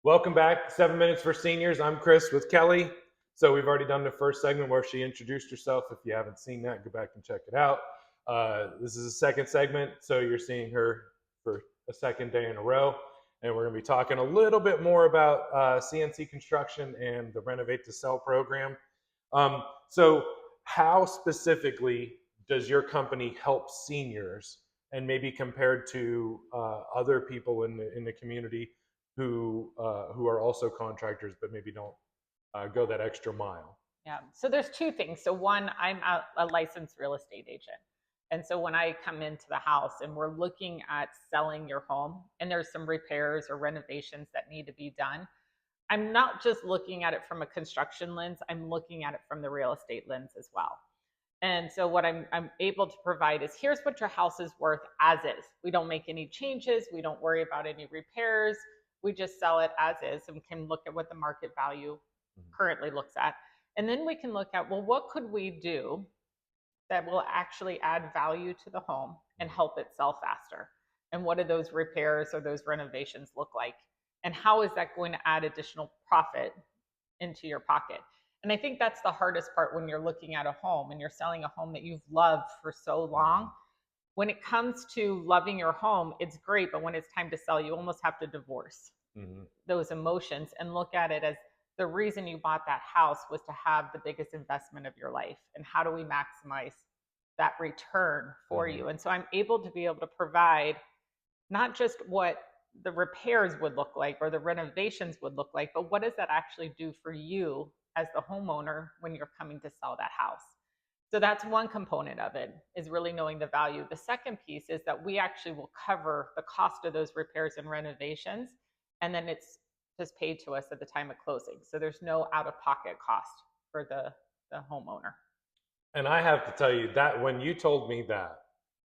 Welcome back, 7 Minutes for Seniors. I'm Chris with Kelly. So we've already done the first segment where she introduced herself. If you haven't seen that, go back and check it out. This is the second segment, so you're seeing her for a second day in a row. And we're going to be talking a little bit more about CnC construction and the Renovate to Sell program. So how specifically does your company help seniors, and maybe compared to other people in the community who are also contractors but maybe don't go that extra mile? Yeah. So there's two things. So one, I'm a licensed real estate agent. And so when I come into the house and we're looking at selling your home and there's some repairs or renovations that need to be done, I'm not just looking at it from a construction lens, I'm looking at it from the real estate lens as well. And so what I'm able to provide is here's what your house is worth as is. We don't make any changes, we don't worry about any repairs. We just sell it as is and can look at what the market value currently looks at. And then we can look at, well, what could we do that will actually add value to the home and help it sell faster? And what do those repairs or those renovations look like? And how is that going to add additional profit into your pocket? And I think that's the hardest part when you're looking at a home and you're selling a home that you've loved for so long. When it comes to loving your home, it's great, but when it's time to sell, you almost have to divorce those emotions and look at it as the reason you bought that house was to have the biggest investment of your life. And how do we maximize that return for you? And so I'm able to provide not just what the repairs would look like or the renovations would look like, but what does that actually do for you as the homeowner when you're coming to sell that house? So that's one component of it, is really knowing the value. The second piece is that we actually will cover the cost of those repairs and renovations, and then it's just paid to us at the time of closing. So there's no out-of-pocket cost for the homeowner. And I have to tell you that when you told me that,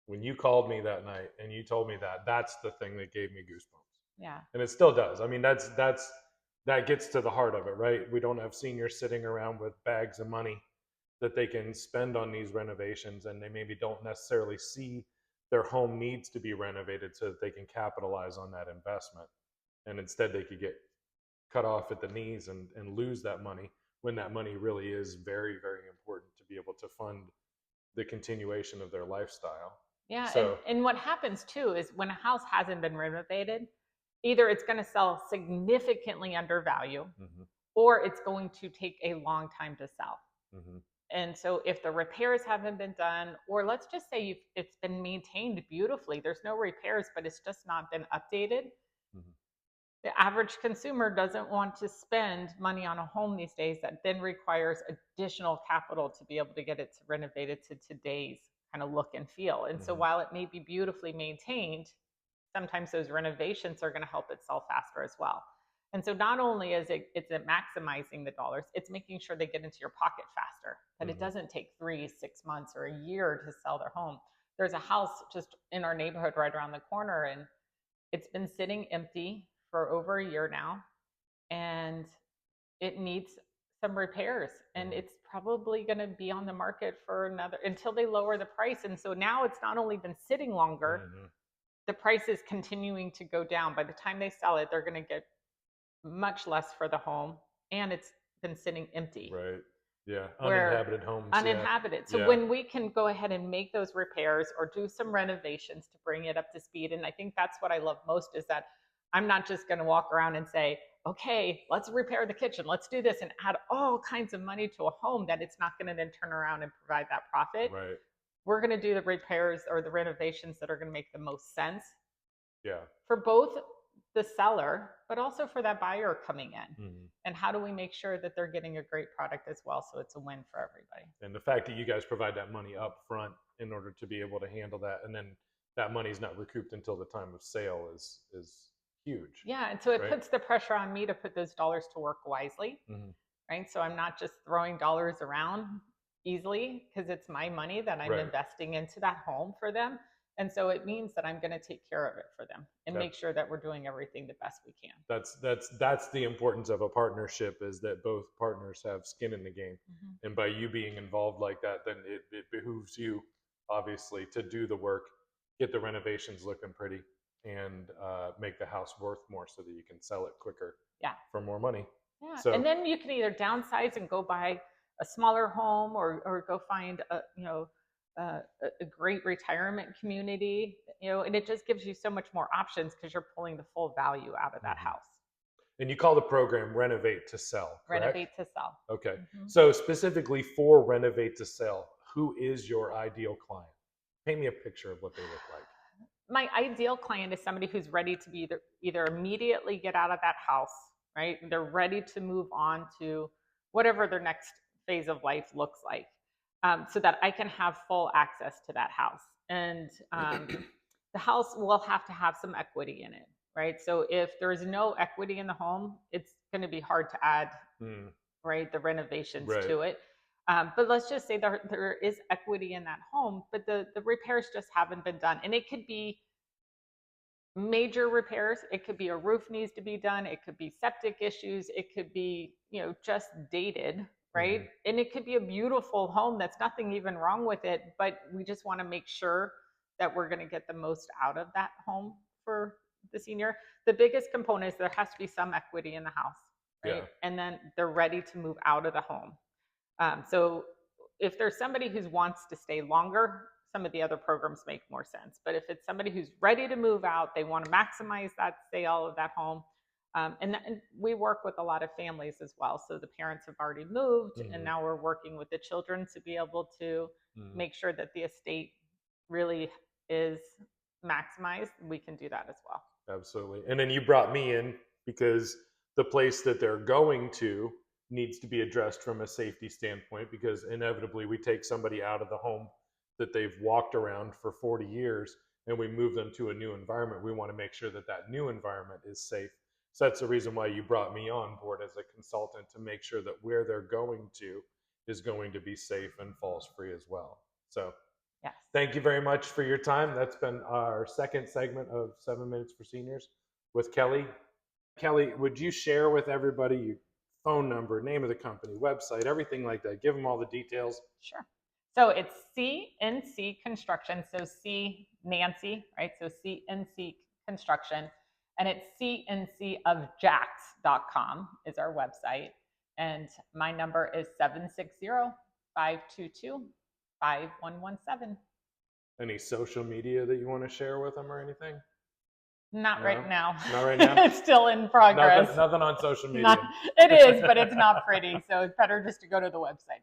when you called me that night and you told me that, that's the thing that gave me goosebumps. Yeah. And it still does. I mean, that gets to the heart of it, right? We don't have seniors sitting around with bags of money that they can spend on these renovations, and they maybe don't necessarily see their home needs to be renovated so that they can capitalize on that investment. And instead they could get cut off at the knees and lose that money when that money really is very, very important to be able to fund the continuation of their lifestyle. Yeah. So, and what happens too is when a house hasn't been renovated, either it's going to sell significantly under value or it's going to take a long time to sell. And so if the repairs haven't been done, or let's just say it's been maintained beautifully, there's no repairs, but it's just not been updated. The average consumer doesn't want to spend money on a home these days that then requires additional capital to be able to get it renovated to today's kind of look and feel. And so while it may be beautifully maintained, sometimes those renovations are going to help it sell faster as well. And so not only is it's maximizing the dollars, it's making sure they get into your pocket faster, that it doesn't take 3, 6 months or a year to sell their home. There's a house just in our neighborhood right around the corner, and it's been sitting empty for over a year now, and it needs some repairs, and it's probably going to be on the market for another until they lower the price. And so now it's not only been sitting longer, the price is continuing to go down. By the time they sell it, they're going to get much less for the home, and it's been sitting empty. Right. Yeah. Uninhabited homes. Uninhabited. Yeah. So when we can go ahead and make those repairs or do some renovations to bring it up to speed, and I think that's what I love most, is that I'm not just going to walk around and say, okay, let's repair the kitchen, let's do this, and add all kinds of money to a home that it's not going to then turn around and provide that profit. Right. We're going to do the repairs or the renovations that are going to make the most sense. Yeah. For both the seller, but also for that buyer coming in. And how do we make sure that they're getting a great product as well, so it's a win for everybody? And the fact that you guys provide that money up front in order to be able to handle that, and then that money's not recouped until the time of sale is huge. Yeah, and so it puts the pressure on me to put those dollars to work wisely, right? So I'm not just throwing dollars around easily, because it's my money that I'm investing into that home for them. And so it means that I'm going to take care of it for them and make sure that we're doing everything the best we can. That's the importance of a partnership, is that both partners have skin in the game. And by you being involved like that, then it behooves you, obviously, to do the work, get the renovations looking pretty, and make the house worth more so that you can sell it quicker Yeah. for more money. Yeah. So, And then you can either downsize and go buy a smaller home, or go find a great retirement community, and it just gives you so much more options because you're pulling the full value out of that mhm. house. And you call the program Renovate to Sell, correct? Renovate to sell. Okay. Mhm. So specifically for Renovate to Sell, who is your ideal client? Paint me a picture of what they look like. My ideal client is somebody who's ready to be either immediately get out of that house, right? They're ready to move on to whatever their next phase of life looks like, so that I can have full access to that house. And the house will have to have some equity in it, right? So if there is no equity in the home, it's going to be hard to add, Mm, right, the renovations right. to it. But let's just say there is equity in that home, but the repairs just haven't been done. And it could be major repairs. It could be a roof needs to be done. It could be septic issues. It could be, just dated, right? Mhm. And it could be a beautiful home that's nothing even wrong with it, but we just want to make sure that we're going to get the most out of that home for the senior. The biggest component is there has to be some equity in the house, right? Yeah. And then they're ready to move out of the home. So if there's somebody who wants to stay longer, some of the other programs make more sense. But if it's somebody who's ready to move out, they want to maximize that sale of that home. And we work with a lot of families as well. So the parents have already moved, and Mhm. now we're working with the children to be able to Mhm. make sure that the estate really is maximized. We can do that as well. Absolutely. And then you brought me in because the place that they're going to needs to be addressed from a safety standpoint, because inevitably we take somebody out of the home that they've walked around for 40 years and we move them to a new environment. We want to make sure that that new environment is safe. So that's the reason why you brought me on board as a consultant, to make sure that where they're going to is going to be safe and falls free as well. So Yes. thank you very much for your time. That's been our second segment of 7 Minutes for Seniors with Kellee. Kellee, would you share with everybody your phone number, name of the company, website, everything like that? Give them all the details. Sure. So it's CnC Construction. So C Nancy, right? So CnC Construction. And it's cncofjax.com is our website. And my number is 760-522-5117. Any social media that you want to share with them or anything? Not No? right now. Not right now? It's still in progress. Nothing on social media. Not, it is, but it's not pretty. So it's better just to go to the website.